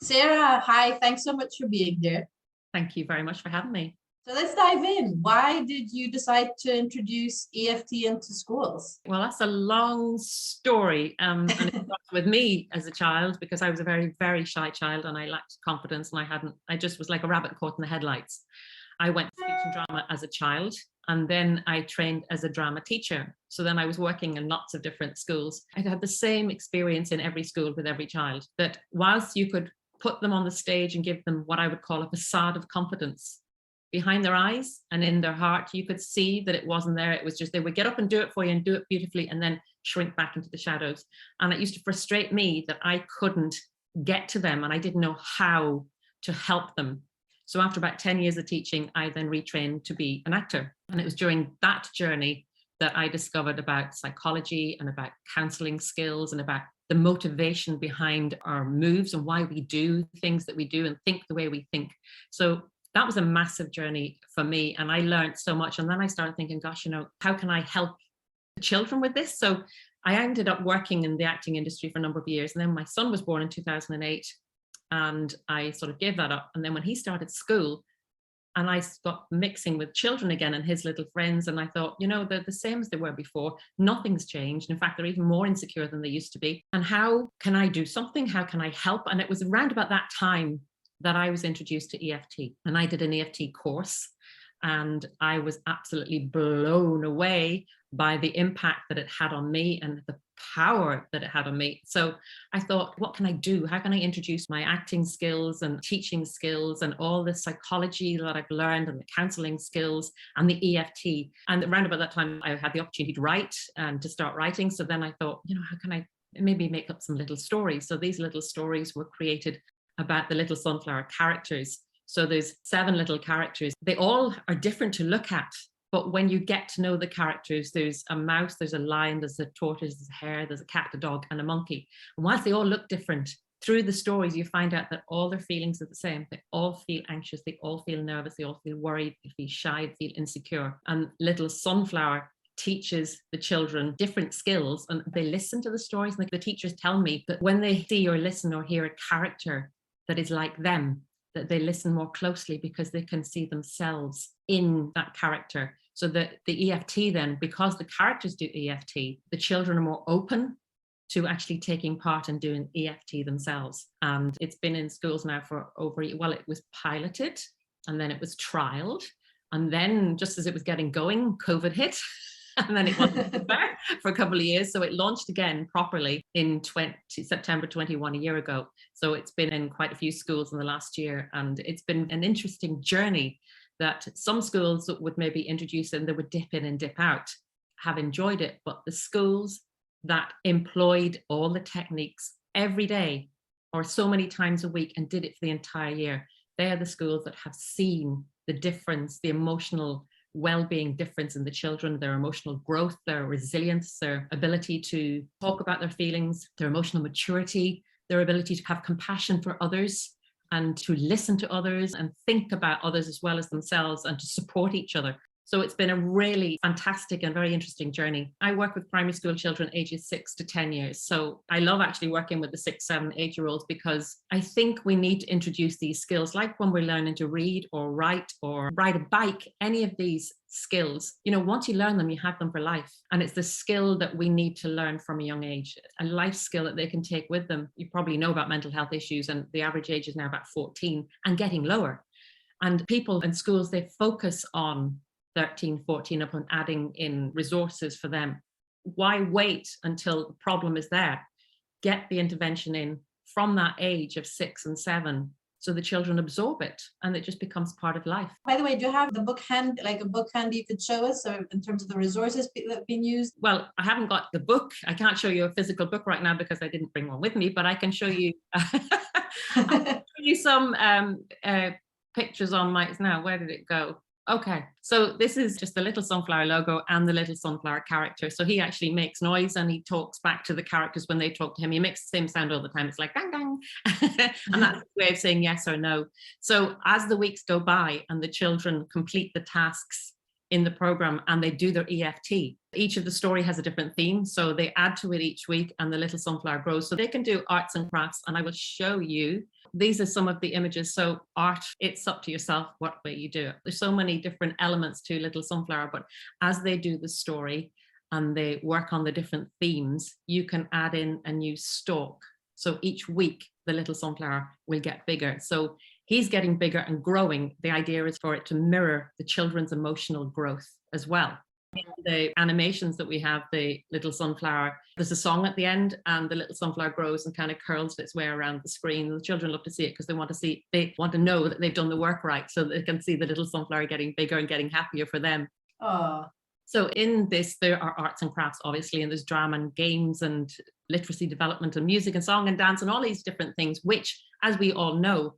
Sarah, hi, thanks so much for being here. Thank you very much for having me. So let's dive in. Why did you decide to introduce EFT into schools? Well, that's a long story. And it started with me as a child because I was a very, very shy child and I lacked confidence and I just was like a rabbit caught in the headlights. I went to speech and drama as a child and then I trained as a drama teacher. So then I was working in lots of different schools. I'd had the same experience in every school with every child, that whilst you could put them on the stage and give them what I would call a facade of confidence, behind their eyes and in their heart, you could see that it wasn't there. It was just they would get up and do it for you and do it beautifully and then shrink back into the shadows. And it used to frustrate me that I couldn't get to them and I didn't know how to help them. So after about 10 years of teaching, I then retrained to be an actor. And it was during that journey that I discovered about psychology and about counselling skills and about the motivation behind our moves and why we do things that we do and think the way we think. So that was a massive journey for me and I learned so much. And then I started thinking, gosh, how can I help the children with this? So I ended up working in the acting industry for a number of years. And then my son was born in 2008 and I sort of gave that up. And then when he started school and I got mixing with children again and his little friends, and I thought, they're the same as they were before. Nothing's changed. In fact, they're even more insecure than they used to be. And how can I do something? How can I help? And it was around about that time that I was introduced to EFT and I did an EFT course and I was absolutely blown away by the impact that it had on me and the power that it had on me. So I thought, what can I do? How can I introduce my acting skills and teaching skills and all the psychology that I've learned and the counselling skills and the EFT? And around about that time, I had the opportunity to write and to start writing. So then I thought, how can I maybe make up some little stories? So these little stories were created about the little sunflower characters. So there's 7 little characters. They all are different to look at, but when you get to know the characters, there's a mouse, there's a lion, there's a tortoise, there's a hare, there's a cat, a dog, and a monkey. And whilst they all look different, through the stories, you find out that all their feelings are the same. They all feel anxious, they all feel nervous, they all feel worried, they feel shy, they feel insecure. And little sunflower teaches the children different skills and they listen to the stories. Like the teachers tell me that when they see or listen or hear a character that is like them, that they listen more closely because they can see themselves in that character. So that the EFT then, because the characters do EFT, the children are more open to actually taking part and doing EFT themselves. And it's been in schools now for it was piloted and then it was trialed. And then just as it was getting going, COVID hit. And then it wasn't there for a couple of years. So it launched again properly in September 21, a year ago. So it's been in quite a few schools in the last year. And it's been an interesting journey that some schools that would maybe introduce and they would dip in and dip out have enjoyed it. But the schools that employed all the techniques every day or so many times a week and did it for the entire year, they are the schools that have seen the difference, the emotional well-being difference in the children, their emotional growth, their resilience, their ability to talk about their feelings, their emotional maturity, their ability to have compassion for others and to listen to others and think about others as well as themselves and to support each other. So it's been a really fantastic and very interesting journey. I work with primary school children ages 6 to 10 years. So I love actually working with the 6, 7, 8-year-olds because I think we need to introduce these skills, like when we're learning to read or write or ride a bike, any of these skills. Once you learn them, you have them for life. And it's the skill that we need to learn from a young age, a life skill that they can take with them. You probably know about mental health issues and the average age is now about 14 and getting lower. And people in schools, they focus on 13, 14 upon adding in resources for them. Why wait until the problem is there? Get the intervention in from that age of 6 and 7 so the children absorb it and it just becomes part of life. By the way, do you have the book hand, like a book handy you could show us or in terms of the resources that have been used? Well, I haven't got the book. I can't show you a physical book right now because I didn't bring one with me, but I can show you, some pictures on my, now, where did it go? Okay, so this is just the little sunflower logo and the little sunflower character. So he actually makes noise and he talks back to the characters when they talk to him. He makes the same sound all the time. It's like bang, bang. And that's the way of saying yes or no. So as the weeks go by and the children complete the tasks in the program, and they do their EFT. Each of the story has a different theme, so they add to it each week, and the little sunflower grows. So they can do arts and crafts, and I will show you. These are some of the images. So art, it's up to yourself what way you do it. There's so many different elements to Little Sunflower, but as they do the story and they work on the different themes, you can add in a new stalk. So each week, the little sunflower will get bigger. So he's getting bigger and growing. The idea is for it to mirror the children's emotional growth as well. In the animations that we have, the little sunflower, there's a song at the end, and the little sunflower grows and kind of curls its way around the screen. The children love to see it because they want to know that they've done the work right, so they can see the little sunflower getting bigger and getting happier for them. Oh. So in this, there are arts and crafts, obviously, and there's drama and games and literacy development and music and song and dance and all these different things, which, as we all know,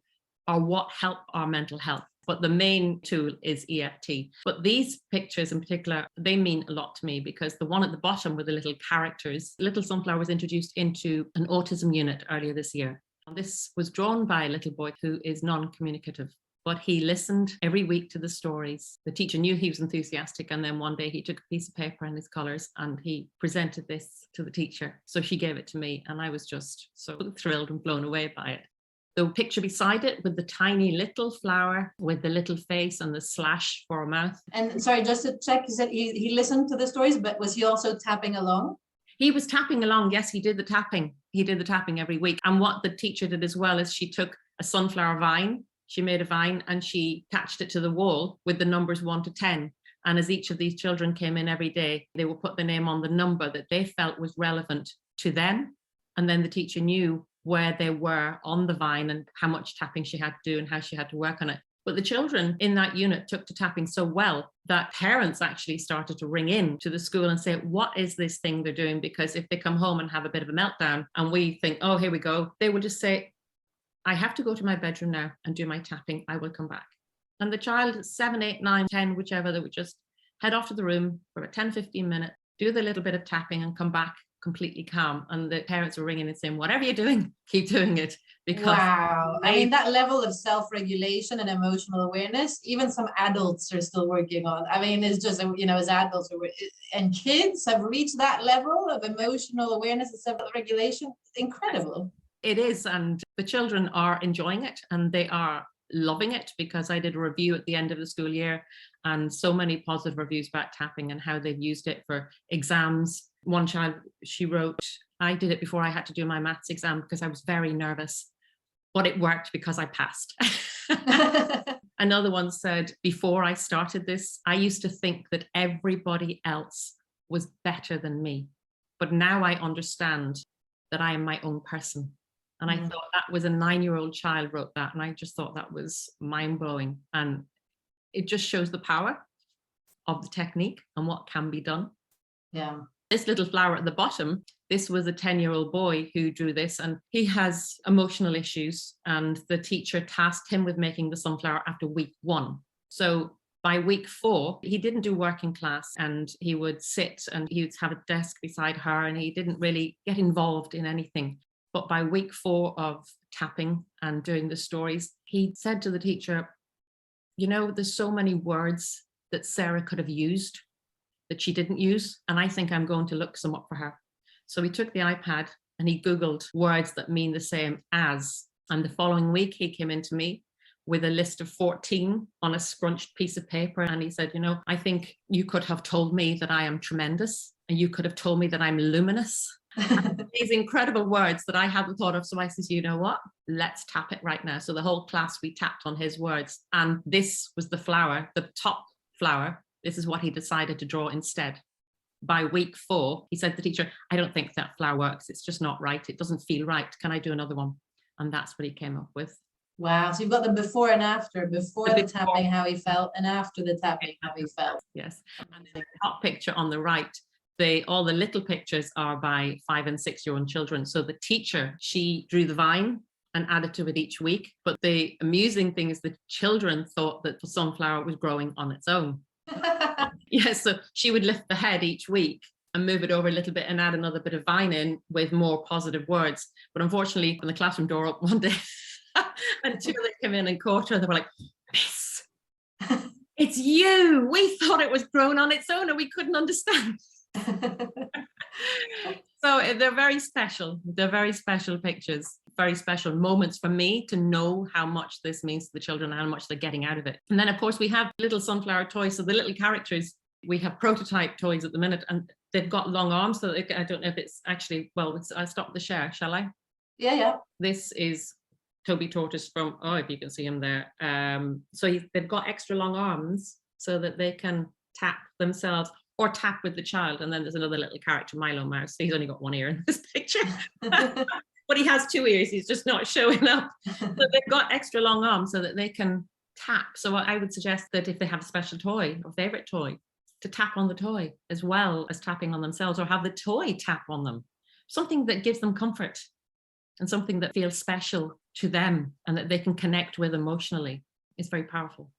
are what help our mental health. But the main tool is EFT. But these pictures in particular, they mean a lot to me, because the one at the bottom with the little characters, Little Sunflower was introduced into an autism unit earlier this year. This was drawn by a little boy who is non-communicative, but he listened every week to the stories. The teacher knew he was enthusiastic, and then one day he took a piece of paper and his colours and he presented this to the teacher. So she gave it to me, and I was just so thrilled and blown away by it. The picture beside it with the tiny little flower with the little face and the slash for a mouth. And sorry, just to check, you said he listened to the stories, but was he also tapping along? He was tapping along. Yes, he did the tapping. He did the tapping every week. And what the teacher did as well is she took a sunflower vine. She made a vine and she attached it to the wall with the numbers 1 to 10. And as each of these children came in every day, they would put the name on the number that they felt was relevant to them. And then the teacher knew where they were on the vine and how much tapping she had to do and how she had to work on it. But the children in that unit took to tapping so well that parents actually started to ring in to the school and say, what is this thing they're doing? Because if they come home and have a bit of a meltdown and we think, oh, here we go, they will just say, I have to go to my bedroom now and do my tapping. I will come back. And the child, 7, 8, 9, 10, whichever, they would just head off to the room for about 10, 15 minutes, do the little bit of tapping and come back completely calm. And the parents were ringing and saying, whatever you're doing, keep doing it. Because wow. I mean, that level of self-regulation and emotional awareness, even some adults are still working on. I mean, it's just, as adults and kids have reached that level of emotional awareness and self-regulation. Incredible. It is. And the children are enjoying it and they are loving it, because I did a review at the end of the school year and so many positive reviews about tapping and how they've used it for exams. One child, she wrote, I did it before I had to do my maths exam because I was very nervous, but it worked because I passed. Another one said, before I started this, I used to think that everybody else was better than me. But now I understand that I am my own person. And I thought that was a 9-year-old child wrote that. And I just thought that was mind blowing. And it just shows the power of the technique and what can be done. Yeah. This little flower at the bottom, this was a 10-year-old boy who drew this, and he has emotional issues, and the teacher tasked him with making the sunflower after week 1. So by week 4, he didn't do work in class, and he would sit and he would have a desk beside her, and he didn't really get involved in anything. But by week 4 of tapping and doing the stories, he said to the teacher, there's so many words that Sarah could have used that she didn't use, and I think I'm going to look some up for her. So he took the iPad and he Googled words that mean the same as, and the following week he came into me with a list of 14 on a scrunched piece of paper, and he said, I think you could have told me that I am tremendous, and you could have told me that I'm luminous. These incredible words that I hadn't thought of. So I said, you know what? Let's tap it right now. So the whole class, we tapped on his words, and this was the flower, the top flower. This is what he decided to draw instead. By week 4, he said to the teacher, I don't think that flower works. It's just not right. It doesn't feel right. Can I do another one? And that's what he came up with. Wow. So you've got the before and after, before the tapping, how he felt, and after the tapping, how he felt. Yes. And the top picture on the right, all the little pictures are by 5 and 6-year-old children. So the teacher, she drew the vine and added to it each week. But the amusing thing is the children thought that the sunflower was growing on its own. Yes, so she would lift the head each week and move it over a little bit and add another bit of vine in with more positive words. But unfortunately, when the classroom door opened one day and 2 of them came in and caught her, they were like, Miss, it's you. We thought it was grown on its own and we couldn't understand. So they're very special. They're very special pictures, very special moments for me to know how much this means to the children and how much they're getting out of it. And then, of course, we have little sunflower toys. So the little characters, we have prototype toys at the minute, and they've got long arms. So I don't know if it's actually, well, I'll stop the share, shall I? Yeah. This is Toby Tortoise from, if you can see him there. So they've got extra long arms so that they can tap themselves or tap with the child. And then there's another little character, Milo Mouse. He's only got one ear in this picture. But he has two ears. He's just not showing up. So they've got extra long arms so that they can tap. So I would suggest that if they have a special toy or favorite toy, to tap on the toy as well as tapping on themselves, or have the toy tap on them. Something that gives them comfort and something that feels special to them and that they can connect with emotionally is very powerful.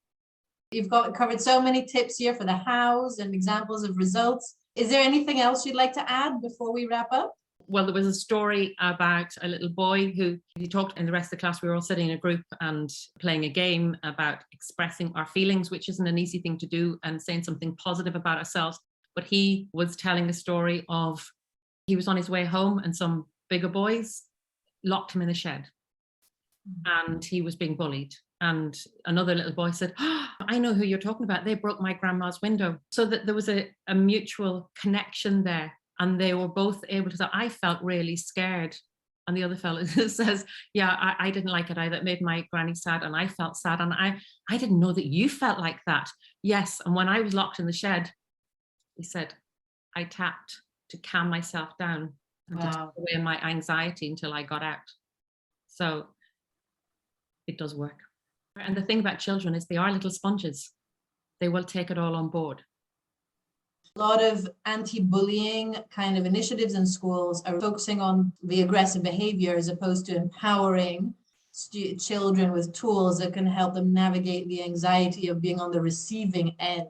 You've covered so many tips here for the hows and examples of results. Is there anything else you'd like to add before we wrap up? Well, there was a story about a little boy who he talked in the rest of the class. We were all sitting in a group and playing a game about expressing our feelings, which isn't an easy thing to do, and saying something positive about ourselves. But he was telling a story of he was on his way home and some bigger boys locked him in the shed and he was being bullied. And another little boy said, I know who you're talking about. They broke my grandma's window. So that there was a mutual connection there. And they were both able to say, I felt really scared. And the other fellow says, yeah, I didn't like it either. It made my granny sad and I felt sad. And I didn't know that you felt like that. Yes. And when I was locked in the shed, he said, I tapped to calm myself down and to take away my anxiety until I got out. So it does work. And the thing about children is they are little sponges. They will take it all on board. A lot of anti-bullying kind of initiatives in schools are focusing on the aggressive behavior as opposed to empowering children with tools that can help them navigate the anxiety of being on the receiving end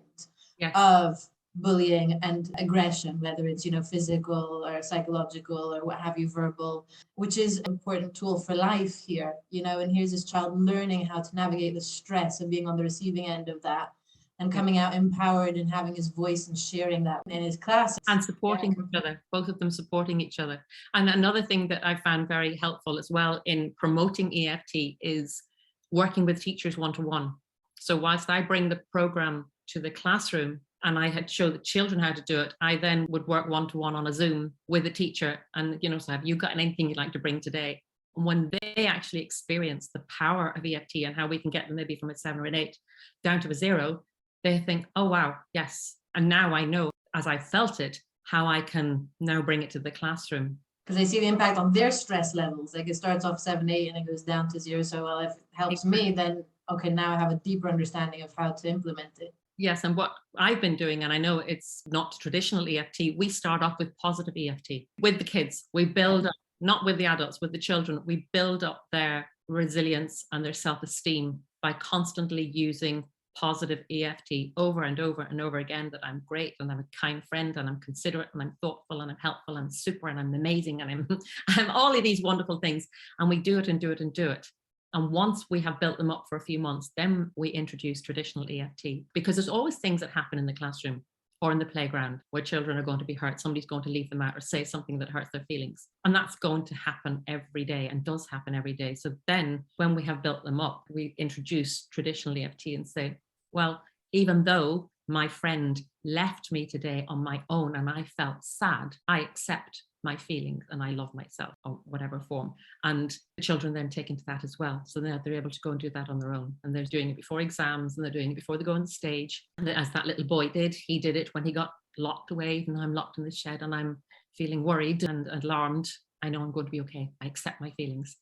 of bullying and aggression, whether it's, physical or psychological or what have you, verbal, which is an important tool for life here, and here's this child learning how to navigate the stress of being on the receiving end of that and coming out empowered and having his voice and sharing that in his class. And supporting each other, both of them supporting each other. And another thing that I found very helpful as well in promoting EFT is working with teachers one-to-one. So whilst I bring the program to the classroom, and I had showed the children how to do it, I then would work one-to-one on a Zoom with a teacher and, so have you got anything you'd like to bring today? And when they actually experience the power of EFT and how we can get them maybe from a 7 or an 8 down to a 0, they think, oh, wow, yes. And now I know, as I felt it, how I can now bring it to the classroom. Because they see the impact on their stress levels. Like it starts off 7, 8 and it goes down to 0. So, well, if it helps me, then, okay, now I have a deeper understanding of how to implement it. Yes, and what I've been doing, and I know it's not traditional EFT, we start off with positive EFT with the kids. We build up, not with the adults, with the children, we build up their resilience and their self-esteem by constantly using positive EFT over and over and over again, that I'm great and I'm a kind friend and I'm considerate and I'm thoughtful and I'm helpful and I'm super and I'm amazing and I'm all of these wonderful things. And we do it and do it and do it. And once we have built them up for a few months, then we introduce traditional EFT, because there's always things that happen in the classroom or in the playground where children are going to be hurt. Somebody's going to leave them out or say something that hurts their feelings. And that's going to happen every day and does happen every day. So then when we have built them up, we introduce traditional EFT and say, well, even though my friend left me today on my own and I felt sad, I accept my feelings and I love myself, or whatever form. And the children then take into that as well. So now they're able to go and do that on their own. And they're doing it before exams and they're doing it before they go on the stage. And as that little boy did, he did it when he got locked away. And I'm locked in the shed and I'm feeling worried and alarmed. I know I'm going to be okay. I accept my feelings.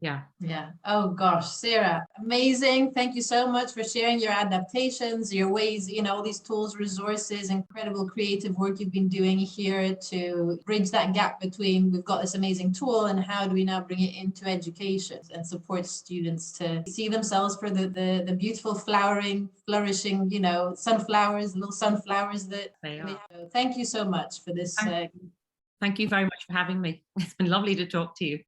Yeah. Oh gosh, Sarah, amazing. Thank you so much for sharing your adaptations, your ways, all these tools, resources, incredible creative work you've been doing here to bridge that gap between we've got this amazing tool and how do we now bring it into education and support students to see themselves for the beautiful flourishing, sunflowers, little sunflowers that they have. So thank you so much for this. Thank you very much for having me. It's been lovely to talk to you.